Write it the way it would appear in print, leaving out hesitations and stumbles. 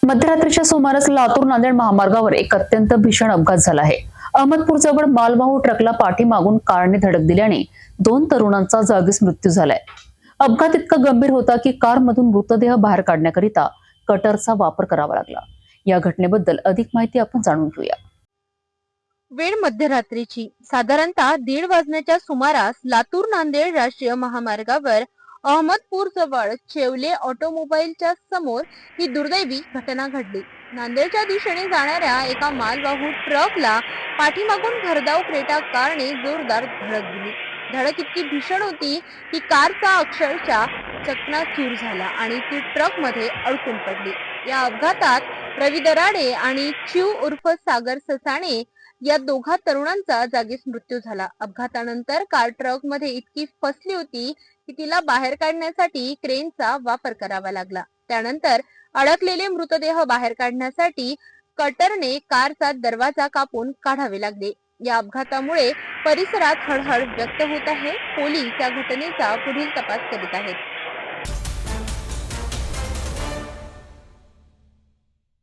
मध्यरात्रीच्या सुमारास लातूर नांदेड महामार्गावर एक अत्यंत भीषण अपघात झाला आहे. अहमदपूरजवळ मालवाहू ट्रकला पाठीमागून कारने धडक दिल्याने 2 तरुणांचा जागीच मृत्यू झालाय. अपघात इतका गंभीर होता की कारमधून मृतदेह बाहेर काढण्याकरिता कटरचा वापर करावा लागला. या घटनेबद्दल अधिक माहिती आपण जाणून घेऊया. वेळ मध्यरात्रीची साधारणतः 1:30 वाजण्याच्या सुमारास लातूर नांदेड राष्ट्रीय महामार्गावर अहमदपूर जवळ चेवले ऑटोमोबाईलच्या समोर ही दुर्दैवी घटना घडली. नांदेडच्या दिशेने जाणाऱ्या एका मालवाहू ट्रकला पाठीमागून भरधाव क्रेटा कारने जोरदार धडक दिली. धडक इतकी भीषण होती की कारचा अक्षरशः चकनाचूर झाला आणि ती ट्रक मध्ये अडकून पडली. या अपघातात रवी दराडे आणि चिव उर्फ सागर ससाणे या दोघा तरुणांचा जागीच मृत्यू झाला. अपघातानंतर कार ट्रक मध्ये इतकी फसली होती की तिला बाहेर काढण्यासाठी क्रेनचा वापर करावा लागला. त्यानंतर अडकलेले मृतदेह बाहेर काढण्यासाठी कटरने कारचा दरवाजा कापून काढावे लागले. या अपघातामुळे परिसरात हळहळ व्यक्त होत आहे. पोलीस या घटनेचा पुढील तपास करीत आहेत.